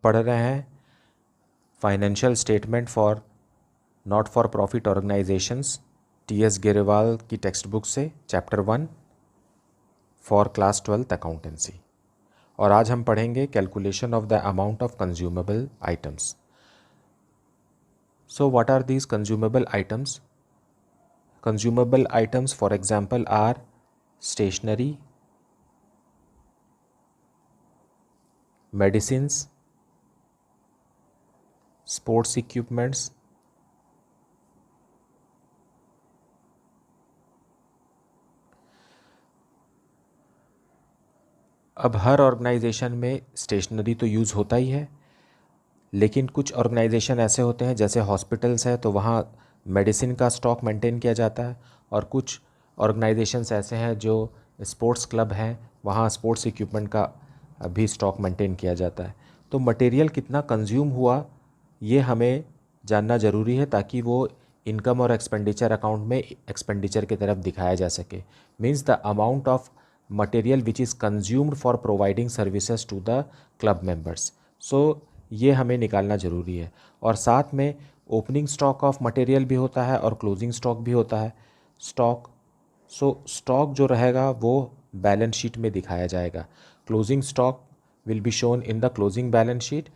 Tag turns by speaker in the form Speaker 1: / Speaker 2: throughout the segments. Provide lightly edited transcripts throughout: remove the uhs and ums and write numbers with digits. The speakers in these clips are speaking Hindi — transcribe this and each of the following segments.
Speaker 1: पढ़ रहे हैं financial statement for not for profit organisations, T S. Grewal की टेक्स्ट बुक से, chapter 1 for class 12th accountancy. और आज हम पढ़ेंगे calculation of the amount of consumable items. So what are these consumable items? Consumable items for example are stationery, medicines, sports equipments, अब हर ऑर्गेनाइजेशन में स्टेशनरी तो यूज़ होता ही है, लेकिन कुछ ऑर्गेनाइजेशन ऐसे होते हैं जैसे हॉस्पिटल्स है तो वहाँ मेडिसिन का स्टॉक मेंटेन किया जाता है, और कुछ ऑर्गेनाइजेशंस ऐसे हैं जो स्पोर्ट्स क्लब हैं वहाँ स्पोर्ट्स इक्विपमेंट का भी स्टॉक मेंटेन किया जाता है। तो मटेरियल कितना कंज्यूम हुआ ये हमें जानना ज़रूरी है ताकि वो इनकम और एक्सपेंडिचर अकाउंट में एक्सपेंडिचर की तरफ दिखाया जा सके। Means the amount of material which is consumed for providing services to the club members. So ये हमें निकालना ज़रूरी है। और साथ में ओपनिंग स्टॉक ऑफ मटेरियल भी होता है और क्लोजिंग स्टॉक भी होता है। स्टॉक जो रहेगा वो बैलेंस शीट में दिखाया जाएगा। Closing stock will be shown in the closing balance sheet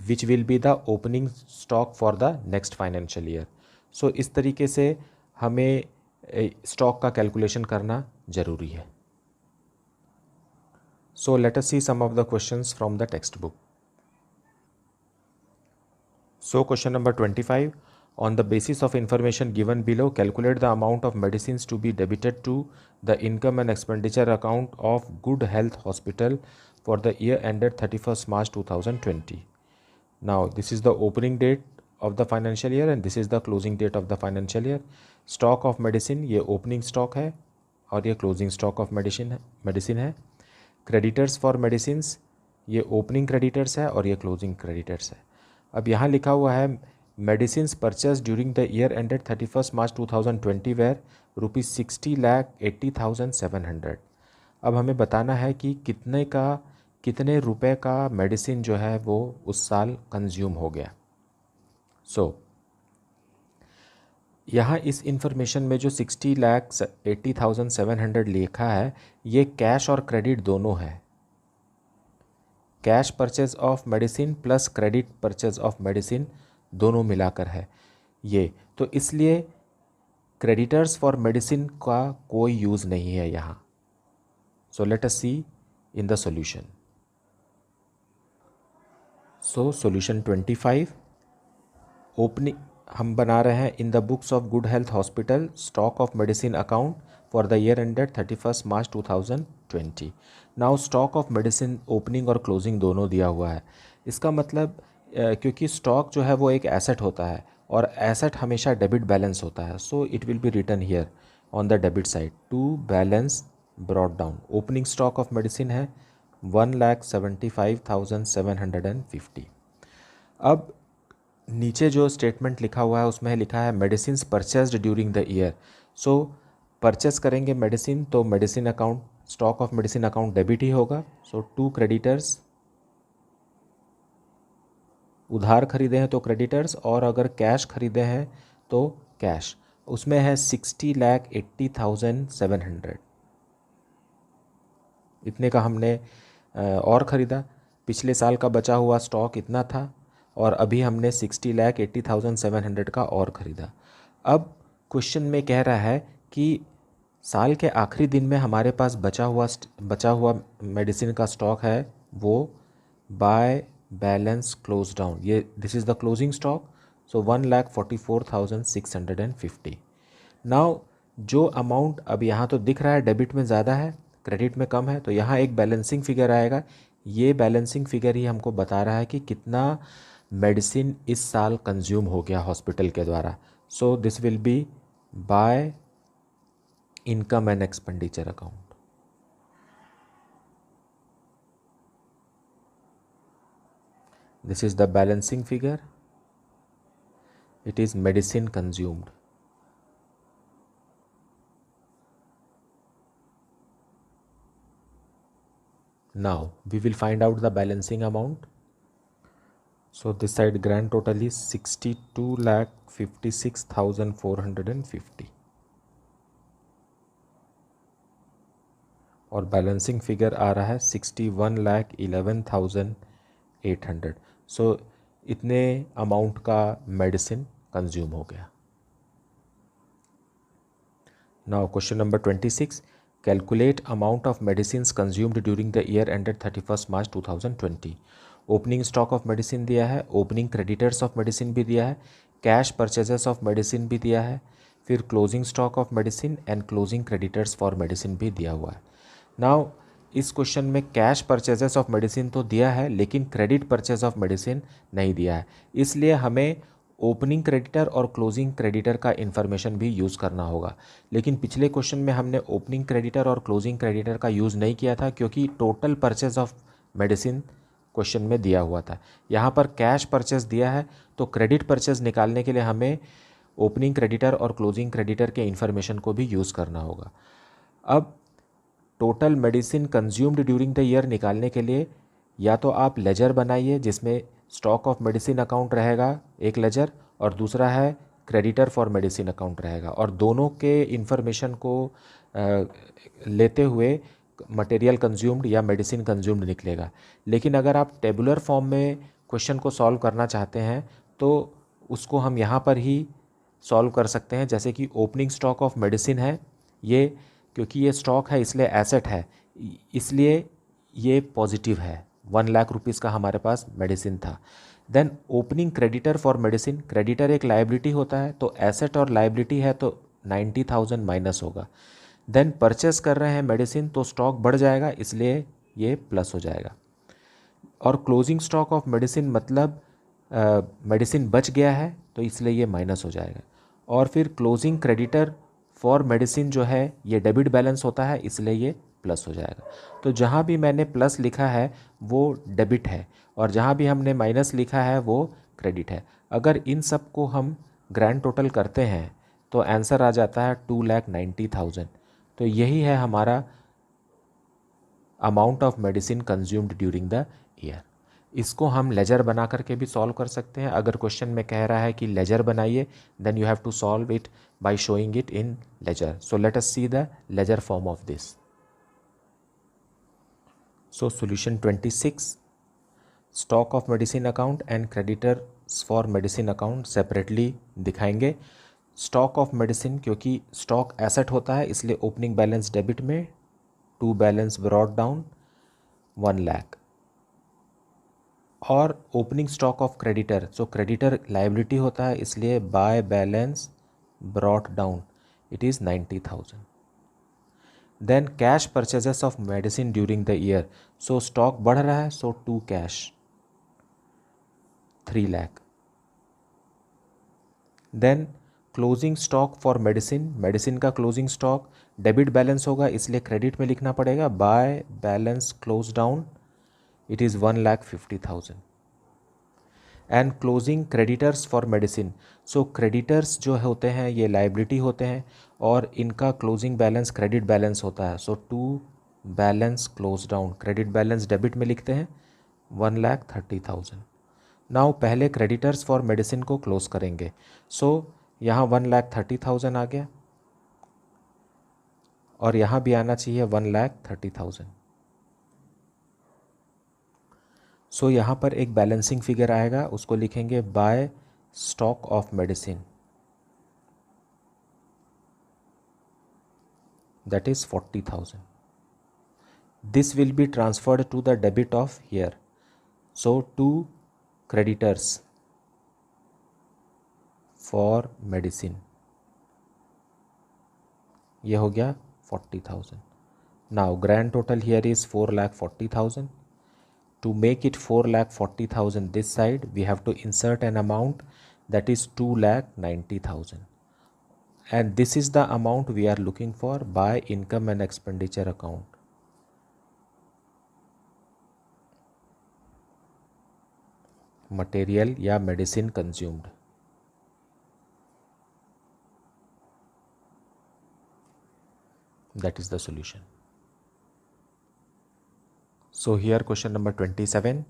Speaker 1: which will be the opening stock for the next financial year. So इस तरीके से हमें स्टॉक का कैलकुलेशन करना ज़रूरी है। So let us see some of the questions from the textbook. So question number 25, on the basis of information given below, calculate the amount of medicines to be debited to the income and expenditure account of Good Health Hospital for the year ended 31st March 2020. Now this is the opening date of the financial year and this is the closing date of the financial year. Stock of medicine ये opening stock है और ये closing stock of medicine है। Creditors for medicines ये opening creditors है और ये closing creditors है। अब यहाँ लिखा हुआ है medicines purchase during the year ended 31st March 2020 were ₹60,80,700। अब हमें बताना है कि कितने रुपए का मेडिसिन जो है वो उस साल कंज्यूम हो गया। यहाँ इस इंफॉर्मेशन में जो 60,80,700 लिखा है ये कैश और क्रेडिट दोनों है। Cash purchase of medicine plus credit purchase of medicine दोनों मिलाकर है ये, तो इसलिए क्रेडिटर्स फॉर मेडिसिन का कोई यूज़ नहीं है यहाँ। So let us see in the solution. So solution 25 opening हम बना रहे हैं in the books of good health hospital stock of medicine account for the year ended 31st March 2020। Now stock of medicine opening और क्लोजिंग दोनों दिया हुआ है। इसका मतलब क्योंकि स्टॉक जो है वो एक एसेट होता है और एसेट हमेशा डेबिट बैलेंस होता है, so it will be written here on the debit side to balance brought down. Opening stock of medicine है 1,75,750। अब नीचे जो स्टेटमेंट लिखा हुआ है उसमें लिखा है medicines purchased during the year. So purchase करेंगे मेडिसिन तो medicine account stock of medicine account debit ही होगा। सो टू क्रेडिटर्स, उधार खरीदे हैं तो क्रेडिटर्स, और अगर कैश खरीदे हैं तो कैश। उसमें है 60,80,700। इतने का हमने और ख़रीदा। पिछले साल का बचा हुआ स्टॉक इतना था और अभी हमने 60,80,700 का और ख़रीदा। अब क्वेश्चन में कह रहा है कि साल के आखिरी दिन में हमारे पास बचा हुआ मेडिसिन का स्टॉक है वो बाय बैलेंस क्लोज डाउन, ये this is the closing stock. So 1,44,650। Now जो अमाउंट अब यहाँ तो दिख रहा है डेबिट में ज़्यादा है क्रेडिट में कम है, तो यहाँ एक बैलेंसिंग फिगर आएगा। ये बैलेंसिंग फिगर ही हमको बता रहा है कि कितना मेडिसिन इस साल कंज्यूम हो गया हॉस्पिटल के द्वारा। So this will be by income and expenditure account. This is the balancing figure. It is medicine consumed. Now we will find out the balancing amount. So this side grand total is 62,56,450 और बैलेंसिंग फिगर आ रहा है 61,11,800। सो इतने अमाउंट का मेडिसिन कंज्यूम हो गया। Now question number 26, calculate amount of medicine consumed during the year ended 31 March 2020। Opening stock of medicine दिया है, ओपनिंग क्रेडिटर्स ऑफ मेडिसिन भी दिया है, कैश परचेजेस ऑफ मेडिसिन भी दिया है, फिर closing stock of medicine and closing creditors for medicine भी दिया हुआ है। नाउ इस क्वेश्चन में कैश परचेजेस ऑफ मेडिसिन तो दिया है लेकिन क्रेडिट परचेज ऑफ मेडिसिन नहीं दिया है, इसलिए हमें ओपनिंग क्रेडिटर और क्लोजिंग क्रेडिटर का इन्फॉर्मेशन भी यूज़ करना होगा। लेकिन पिछले क्वेश्चन में हमने ओपनिंग क्रेडिटर और क्लोजिंग क्रेडिटर का यूज़ नहीं किया था क्योंकि total purchase of medicine question में दिया हुआ था। यहाँ पर कैश परचेज दिया है तो क्रेडिट परचेज निकालने के लिए हमें ओपनिंग क्रेडिटर और क्लोजिंग क्रेडिटर के इन्फॉर्मेशन को भी यूज़ करना होगा। अब total medicine consumed during the year निकालने के लिए या तो आप लेजर बनाइए जिसमें स्टॉक ऑफ मेडिसिन अकाउंट रहेगा एक लेजर, और दूसरा है क्रेडिटर फॉर मेडिसिन अकाउंट रहेगा, और दोनों के इन्फॉर्मेशन को लेते हुए मटेरियल कंज्यूम्ड या मेडिसिन कंज्यूम्ड निकलेगा। लेकिन अगर आप टेबुलर फॉर्म में क्वेश्चन को सॉल्व करना चाहते हैं तो उसको हम यहाँ पर ही सॉल्व कर सकते हैं। जैसे कि ओपनिंग स्टॉक ऑफ मेडिसिन है ये, क्योंकि ये स्टॉक है इसलिए एसेट है, इसलिए ये पॉजिटिव है, 1,00,000 रुपीज़ का हमारे पास मेडिसिन था। Then opening creditor for medicine, creditor एक लाइबिलिटी होता है तो एसेट और लाइबिलिटी है तो 90,000 माइनस होगा। देन परचेस कर रहे हैं मेडिसिन तो स्टॉक बढ़ जाएगा इसलिए ये प्लस हो जाएगा। और क्लोजिंग स्टॉक ऑफ मेडिसिन मतलब मेडिसिन बच गया है तो इसलिए ये माइनस हो जाएगा। और फिर क्लोजिंग क्रेडिटर फॉर मेडिसिन जो है ये डेबिट बैलेंस होता है इसलिए ये प्लस हो जाएगा। तो जहाँ भी मैंने प्लस लिखा है वो डेबिट है और जहाँ भी हमने माइनस लिखा है वो क्रेडिट है। अगर इन सब को हम ग्रैंड टोटल करते हैं तो आंसर आ जाता है 2,90,000। तो यही है हमारा amount of medicine consumed during the year. इसको हम लेजर बना करके भी सॉल्व कर सकते हैं। अगर क्वेश्चन में कह रहा है कि लेजर बनाइए then you have to solve it by showing it in ledger. So let us see the ledger form of this. So solution 26, stock of medicine account and creditors for medicine account separately दिखाएंगे। स्टॉक ऑफ मेडिसिन क्योंकि स्टॉक एसेट होता है इसलिए ओपनिंग बैलेंस डेबिट में, टू बैलेंस ब्रॉट डाउन 1,00,000। और opening stock of creditor, so creditor liability होता है इसलिए by balance brought down it is 90,000। Then cash purchases of medicine during the year, so stock बढ़ रहा है so to cash 3,00,000। Then closing stock for medicine, medicine का क्लोजिंग स्टॉक डेबिट बैलेंस होगा इसलिए क्रेडिट में लिखना पड़ेगा, by balance close down it is 1,50,000। And closing creditors for medicine, so creditors जो होते हैं ये लाइबिलिटी होते हैं और इनका क्लोजिंग बैलेंस क्रेडिट बैलेंस होता है। So to balance close down, credit balance debit में लिखते हैं 1,30,000। नाउ पहले क्रेडिटर्स फॉर मेडिसिन को क्लोज करेंगे। सो यहाँ 1,30,000 आ गया और यहाँ भी आना चाहिए 1,30,000। सो यहाँ पर एक बैलेंसिंग फिगर आएगा उसको लिखेंगे by stock of medicine that is 40,000। This will be transferred to the debit of here, so to creditors for medicine ये हो गया 40,000। Now grand total here is 4,40,000। To make it 4,40,000 this side, we have to insert an amount that is 2,90,000. And this is the amount we are looking for by income and expenditure account. Material या medicine consumed. That is the solution. So here question number 27.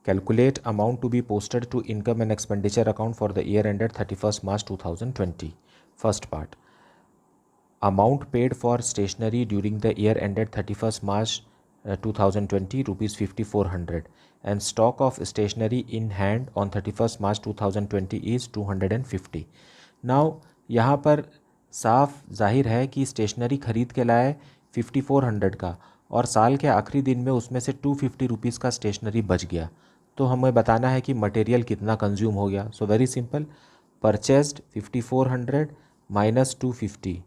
Speaker 1: Calculate amount to be posted to income and expenditure account for the year ended 31st March 2020. First part. Amount paid for stationery during the year ended 31st March 2020 rupees 5400 and stock of stationery in hand on 31st March 2020 is 250. Now यहाँ पर साफ जाहिर है कि स्टेशनरी ख़रीद के लाए 5400 का और साल के आखिरी दिन में उसमें से 250 रुपीज़ का स्टेशनरी बच गया, तो हमें बताना है कि मटेरियल कितना कंज्यूम हो गया. So very simple, purchased 5400 minus 250,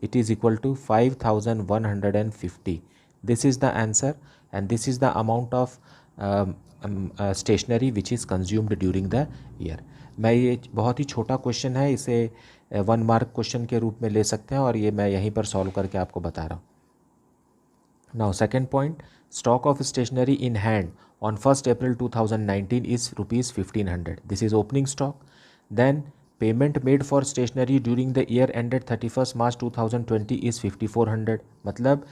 Speaker 1: it is equal to 5150. This is the answer and this is the amount of stationery which is consumed during the year. मैं ये बहुत ही छोटा क्वेश्चन है, इसे 1 मार्क क्वेश्चन के रूप में ले सकते हैं और ये मैं यहीं पर सॉल्व करके आपको बता रहा हूँ. Now second point, stock of stationery in hand on 1st April 2019 is rupees 1500. This is opening stock. Then payment made for stationery during the year ended 31st March 2020 is 5400. मतलब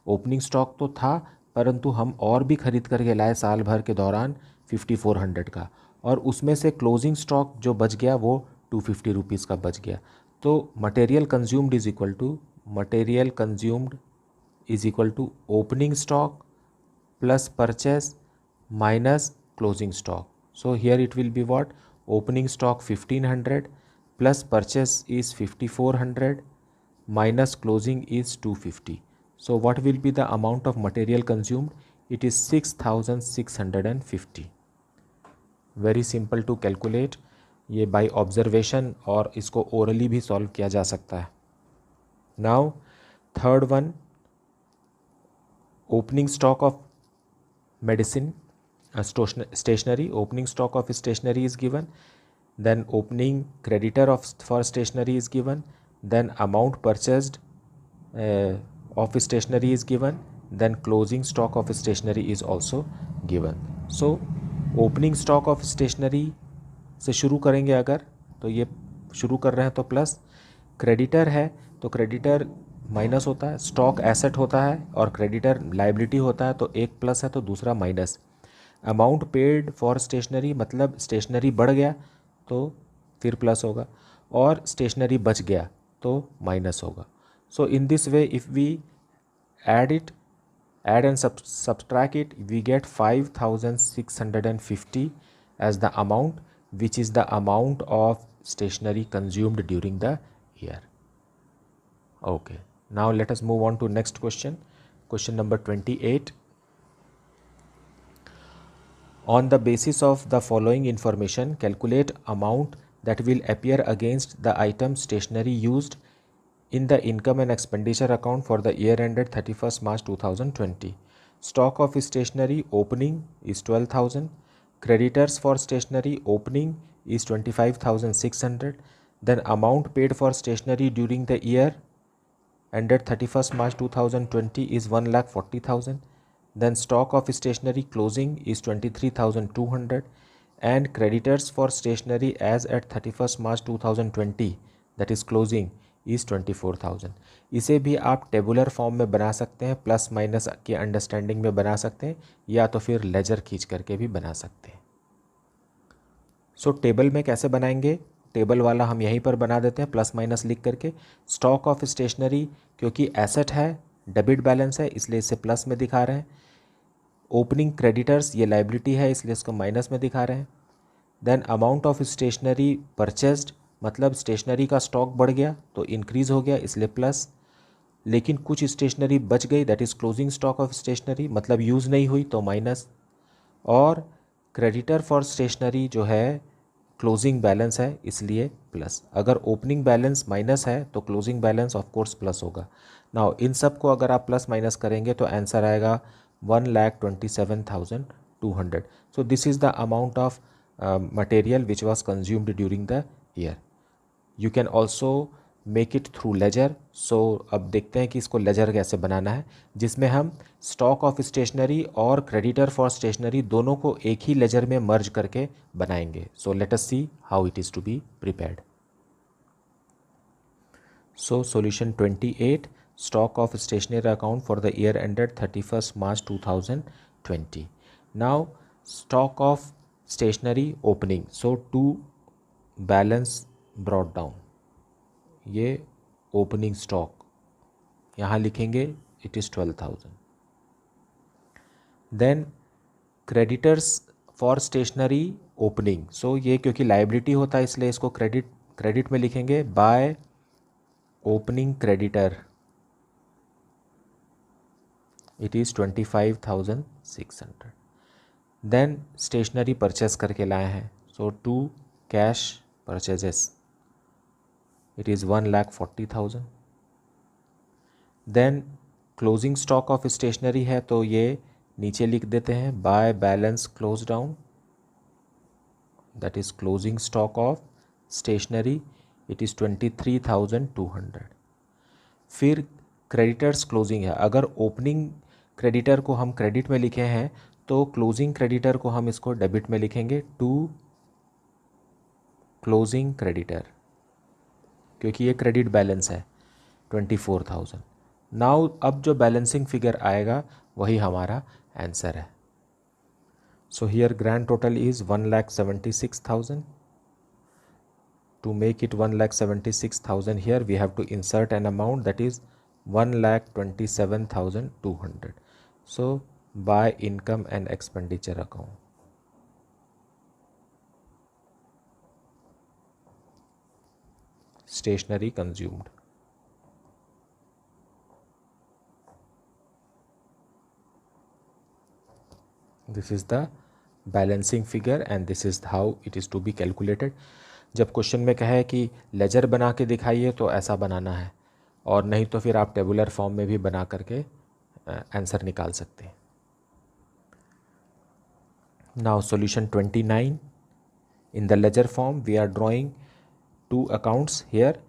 Speaker 1: ओपनिंग स्टॉक तो था परंतु हम और भी ख़रीद करके लाए साल भर के दौरान 5400 का, और उसमें से क्लोजिंग स्टॉक जो बच गया वो 250 रुपीज़ का बच गया. तो material consumed is equal to opening stock plus purchase minus closing stock. So here it will be what, opening stock 1500 plus purchase is 5400 minus closing is 250. So what will be the amount of material consumed? It is 6650. Very simple to calculate. ये by observation और इसको orally भी solve किया जा सकता है. Now third one, opening stock of medicine, stationery. Opening stock of stationery is given, then opening creditor for stationery is given, then amount purchased of stationery is given, then closing stock of stationery is also given. So opening stock of stationery से शुरू करेंगे अगर, तो ये शुरू कर रहे हैं तो प्लस, क्रेडिटर है तो क्रेडिटर माइनस होता है, स्टॉक एसेट होता है और क्रेडिटर लाइबिलिटी होता है, तो एक प्लस है तो दूसरा minus. Amount paid for stationery मतलब स्टेशनरी बढ़ गया तो फिर प्लस होगा और स्टेशनरी बच गया तो माइनस होगा. So in this way if we add and subtract it, we get 5650 as the amount, which is the amount of stationery consumed during the year. Okay, now let us move on to next question. Question number 28. On the basis of the following information, calculate amount that will appear against the item stationery used in the income and expenditure account for the year ended 31st March 2020. Stock of stationery opening is 12,000. Creditors for stationery opening is 25,600. Then amount paid for stationery during the year ended 31st March 2020 is 1,40,000. Then stock of stationery closing is 23,200 and creditors for stationery as at 31st March 2020 that is closing is 24,000. इसे भी आप टेबुलर फॉर्म में बना सकते हैं, प्लस माइनस की अंडरस्टैंडिंग में बना सकते हैं, या तो फिर लेजर खींच करके भी बना सकते हैं. सो टेबल में कैसे बनाएंगे, टेबल वाला हम यहीं पर बना देते हैं प्लस माइनस लिख करके. स्टॉक ऑफ स्टेशनरी क्योंकि एसेट है, डेबिट बैलेंस है, इसलिए इसे प्लस में दिखा रहे हैं. ओपनिंग क्रेडिटर्स ये लाइबिलिटी है, इसलिए इसको माइनस में दिखा रहे हैं. Then amount of stationery purchased मतलब स्टेशनरी का स्टॉक बढ़ गया तो इंक्रीज़ हो गया इसलिए प्लस, लेकिन कुछ स्टेशनरी बच गई that is closing stock of stationery मतलब यूज़ नहीं हुई तो माइनस. और क्रेडिटर फॉर स्टेशनरी जो है क्लोजिंग बैलेंस है इसलिए प्लस. अगर ओपनिंग बैलेंस माइनस है तो closing balance of course plus होगा. नाउ इन सब को अगर आप प्लस माइनस करेंगे तो आंसर आएगा 1,27,200. So this is the amount of material which was consumed during the year. You can also make it through ledger. So अब देखते हैं कि इसको लेजर कैसे बनाना है, जिसमें हम स्टॉक ऑफ स्टेशनरी और क्रेडिटर फॉर स्टेशनरी दोनों को एक ही लेजर में मर्ज करके बनाएंगे. So let us see how it is to be prepared. So solution 28, stock of stationery account for the year ended 31st March 2020. Now stock of stationery opening, so to balance brought down, ये opening stock यहाँ लिखेंगे, it is 12,000. Then creditors for stationery opening, so ये क्योंकि लाइबिलिटी होता है इसलिए इसको क्रेडिट में लिखेंगे, by opening creditor it is 25,600. Then stationery purchase करके लाए हैं, so to cash purchases it is 1,40,000. Then closing stock of stationery है तो ये नीचे लिख देते हैं, by balance close down that is closing stock of stationery it is 23,200. फिर क्रेडिटर्स क्लोजिंग है, अगर ओपनिंग क्रेडिटर को हम क्रेडिट में लिखे हैं तो क्लोजिंग क्रेडिटर को हम इसको डेबिट में लिखेंगे, टू क्लोजिंग क्रेडिटर, क्योंकि ये क्रेडिट बैलेंस है 24,000. नाउ अब जो बैलेंसिंग फिगर आएगा वही हमारा आंसर है. So here grand total is 1,76,000. To make it 1,76,000 here we have to insert an amount that is 1,27,200. So by income and expenditure account. Stationery consumed. This is the balancing figure and this is how it is to be calculated. जब क्वेश्चन में कहे कि लेजर बना के दिखाइए तो ऐसा बनाना है, और नहीं तो फिर आप टेबुलर फॉर्म में भी बना करके आंसर निकाल सकते हैं. Now solution 29. In the ledger form we are drawing two accounts here,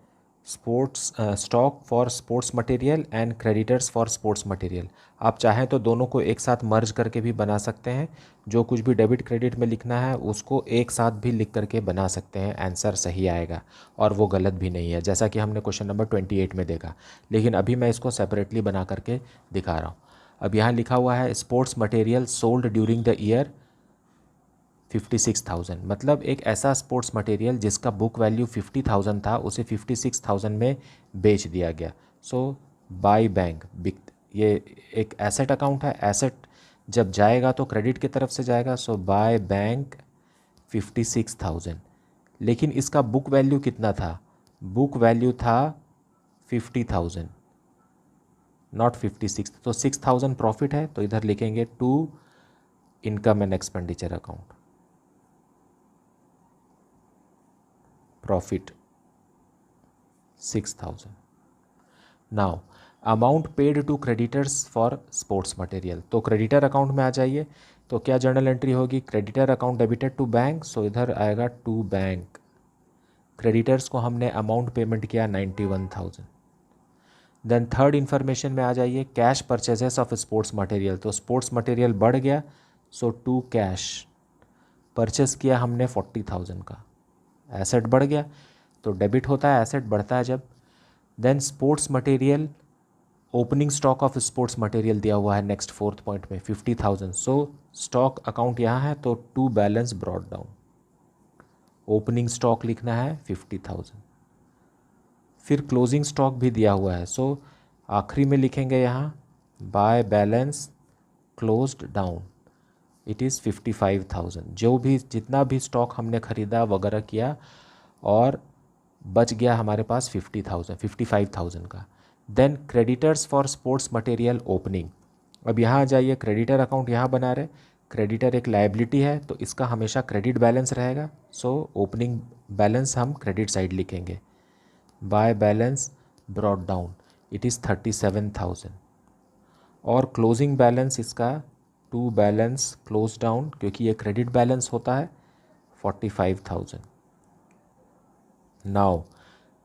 Speaker 1: sports stock for sports material and creditors for sports material. आप चाहें तो दोनों को एक साथ मर्ज करके भी बना सकते हैं, जो कुछ भी डेबिट क्रेडिट में लिखना है उसको एक साथ भी लिख करके बना सकते हैं, आंसर सही आएगा और वो गलत भी नहीं है, जैसा कि हमने क्वेश्चन नंबर 28 में देखा. लेकिन अभी मैं इसको सेपरेटली बना करके दिखा रहा हूँ. अब यहाँ लिखा हुआ है sports material sold during the year 56,000, मतलब एक ऐसा स्पोर्ट्स मटेरियल जिसका बुक वैल्यू 50,000 था उसे 56,000 में बेच दिया गया. सो बाय बैंक, ये एक एसेट अकाउंट है, एसेट जब जाएगा तो क्रेडिट की तरफ से जाएगा, सो बाय बैंक 56,000. लेकिन इसका बुक वैल्यू कितना था, बुक वैल्यू था 50,000 नॉट 56, तो 6,000 प्रॉफिट है तो इधर लिखेंगे to income and expenditure account, profit 6,000. Now amount paid to creditors for sports material, तो क्रेडिटर अकाउंट में आ जाइए. तो क्या जर्नल एंट्री होगी, creditor account debited to bank, so इधर आएगा टू बैंक. क्रेडिटर्स को हमने अमाउंट पेमेंट किया 91,000. देन थर्ड इन्फॉर्मेशन में आ जाइए, cash purchases of sports material, तो स्पोर्ट्स मटेरियल बढ़ गया, सो टू कैश परचेस किया हमने 40,000 का, एसेट बढ़ गया तो डेबिट होता है, एसेट बढ़ता है जब. Then sports material opening stock of sports material दिया हुआ है नेक्स्ट फोर्थ पॉइंट में 50,000, सो स्टॉक अकाउंट यहाँ है तो to balance brought down, opening stock लिखना है 50,000. फिर क्लोजिंग स्टॉक भी दिया हुआ है, सो आखिरी में लिखेंगे यहाँ by balance closed down it is 55,000. जो भी जितना भी स्टॉक हमने ख़रीदा वगैरह किया और बच गया हमारे पास 55,000 का. Then creditors for sports material opening, अब यहाँ आ जाइए, क्रेडिटर अकाउंट यहाँ बना रहे, क्रेडिटर एक लायबिलिटी है तो इसका हमेशा क्रेडिट बैलेंस रहेगा, सो ओपनिंग बैलेंस हम क्रेडिट साइड लिखेंगे, bye balance brought down it is 37,000. और क्लोजिंग बैलेंस इसका टू बैलेंस क्लोज डाउन, क्योंकि ये क्रेडिट बैलेंस होता है 45,000. नाउ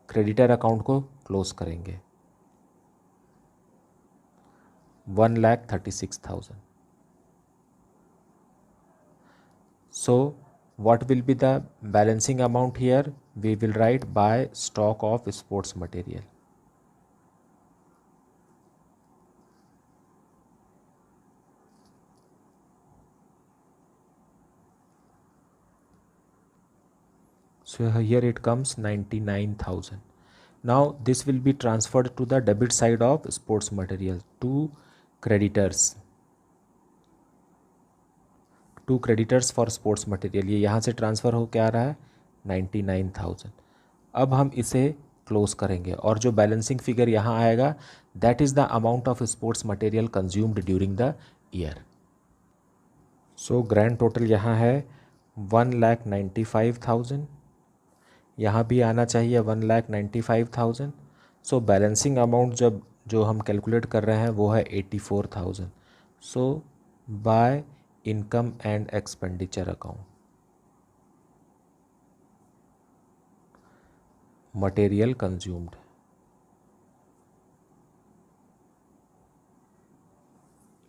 Speaker 1: क्रेडिटर अकाउंट को क्लोज करेंगे 1,36,000. सो what will be the balancing amount here, we will write by stock of sports material. So here it comes 99,000. Now this will be transferred to the debit side of sports material, to creditors for sports material. ये यहाँ से ट्रांसफ़र हो क्या आ रहा है 99,000. अब हम इसे क्लोज करेंगे और जो बैलेंसिंग फिगर यहाँ आएगा that is the amount of sports material consumed during the year. So grand total यहाँ है 1,95,000. यहाँ भी आना चाहिए 1,95,000. सो बैलेंसिंग अमाउंट जो हम कैलकुलेट कर रहे हैं वो है 84,000. So by income and expenditure account, material consumed.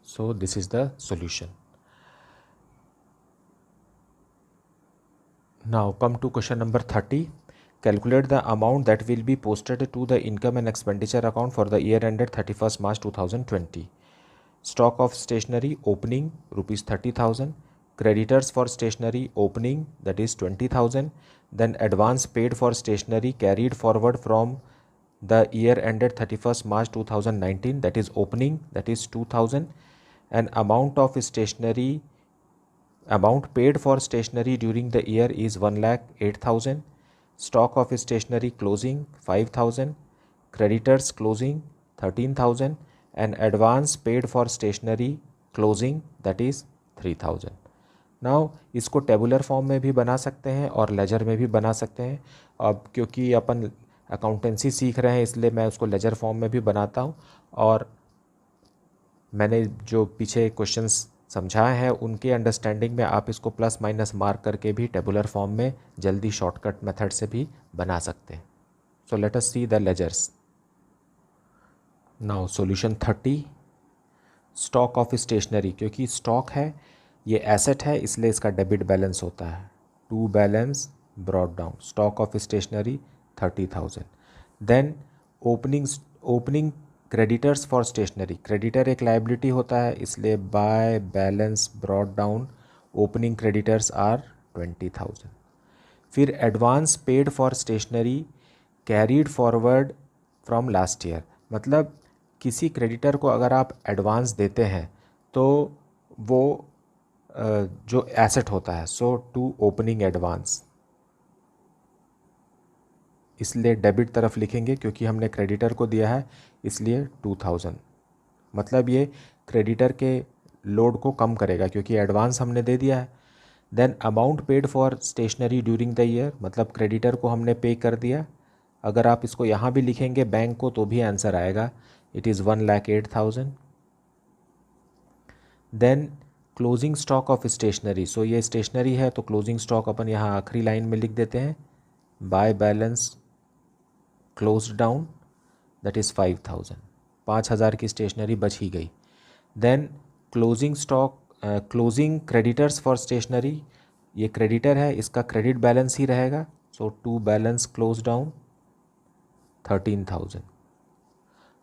Speaker 1: So this is the solution. Now come to question number 30. Calculate the amount that will be posted to the income and expenditure account for the year ended 31st March 2020. Stock of stationery opening rupees 30,000. Creditors for stationery opening, that is 20,000. Then advance paid for stationery carried forward from the year ended 31st March 2019, that is opening, that is 2,000. And amount paid for stationery during the year is 1,08,000. Stock of stationery closing 5,000. Creditors closing 13,000. And advance paid for stationery closing, that is 3,000. Now इसको टेबुलर फॉर्म में भी बना सकते हैं और लेजर में भी बना सकते हैं. अब क्योंकि अपन अकाउंटेंसी सीख रहे हैं इसलिए मैं उसको लेजर फॉर्म में भी बनाता हूँ, और मैंने जो पीछे क्वेश्चंस समझाए हैं उनके अंडरस्टैंडिंग में आप इसको प्लस माइनस मार्क करके भी टेबुलर फॉर्म में जल्दी शॉर्टकट मेथड से भी बना सकते हैं. So let us see the ledgers. Now solution 30. Stock of stationery, क्योंकि स्टॉक है ये एसेट है इसलिए इसका डेबिट बैलेंस होता है. To balance brought down. Stock of stationery 30,000. Then opening creditors for stationery. Creditor एक लाइबिलिटी होता है इसलिए by balance brought down opening creditors are 20,000. फिर advance paid for stationery carried forward from last year. मतलब किसी क्रेडिटर को अगर आप एडवांस देते हैं तो वो जो एसेट होता है, सो टू ओपनिंग एडवांस, इसलिए डेबिट तरफ लिखेंगे क्योंकि हमने क्रेडिटर को दिया है इसलिए 2,000. मतलब ये क्रेडिटर के लोड को कम करेगा क्योंकि एडवांस हमने दे दिया है. Then amount paid for stationery during the year, मतलब क्रेडिटर को हमने पे कर दिया. अगर आप इसको यहाँ भी लिखेंगे बैंक को तो भी आंसर आएगा. It is 1,08,000. Then closing stock of stationery. So ये स्टेशनरी है तो क्लोजिंग स्टॉक अपन यहाँ आखिरी लाइन में लिख देते हैं. By balance close down, that is 5,000. 5,000 की स्टेशनरी बच ही गई. Then closing stock closing creditors for stationery, ये क्रेडिटर है इसका क्रेडिट बैलेंस ही रहेगा. So to balance close down 13,000.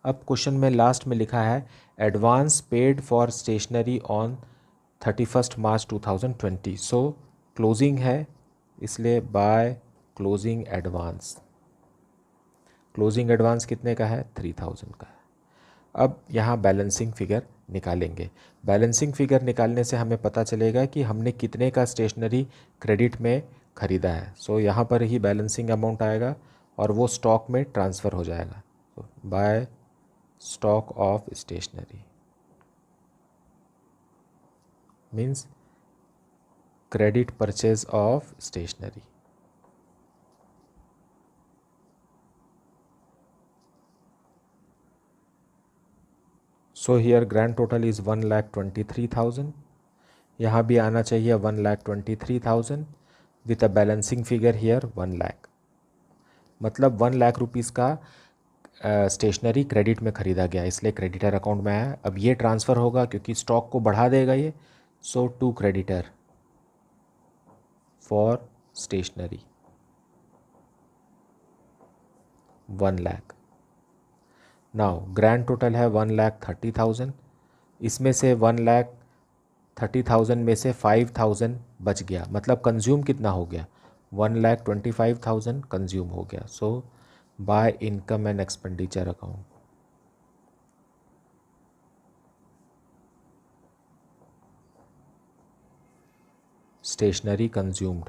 Speaker 1: अब क्वेश्चन में लास्ट में लिखा है advance paid for stationery on 31st March 2020. So closing है इसलिए by closing advance. Closing advance कितने का है 3,000 का है. अब यहाँ बैलेंसिंग फिगर निकालेंगे. बैलेंसिंग फिगर निकालने से हमें पता चलेगा कि हमने कितने का स्टेशनरी क्रेडिट में ख़रीदा है. सो यहाँ पर ही बैलेंसिंग अमाउंट आएगा और वो स्टॉक में ट्रांसफ़र हो जाएगा. By stock of stationery means credit purchase of stationery. So here grand total is 1,23,000. यहाँ भी आना चाहिए 1,23,000 with a balancing figure here 1,00,000. मतलब 1,00,000 रुपीज़ का स्टेशनरी क्रेडिट में ख़रीदा गया इसलिए क्रेडिटर अकाउंट में आया. अब ये ट्रांसफ़र होगा क्योंकि स्टॉक को बढ़ा देगा ये. So to creditor for stationery 1,00,000. Now grand total है 1,30,000. इसमें से 1,30,000 में से 5,000 बच गया. मतलब कंज्यूम कितना हो गया 1,25,000 कंज्यूम हो गया। So by income and expenditure account, stationery consumed.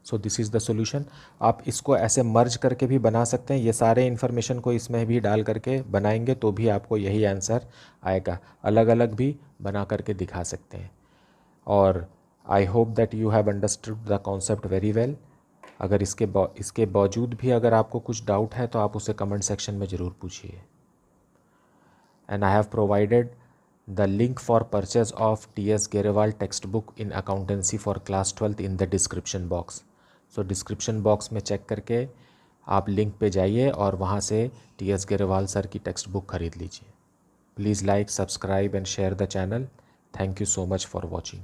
Speaker 1: So this is the solution. आप इसको ऐसे मर्ज करके भी बना सकते हैं, ये सारे इन्फॉर्मेशन को इसमें भी डाल करके बनाएंगे तो भी आपको यही आंसर आएगा। अलग अलग भी बना करके दिखा सकते हैं। और I hope that you have understood the concept very well. अगर इसके बावजूद भी अगर आपको कुछ डाउट है तो आप उसे कमेंट सेक्शन में ज़रूर पूछिए। And I have provided the link for purchase of T.S. Gerewal textbook in accountancy for class 12th in the description box. So description box में चेक करके आप लिंक पे जाइए और वहाँ से T.S. Gerewal सर की टेक्स्ट बुक खरीद लीजिए। Please like, subscribe and share the channel. Thank you so much for watching.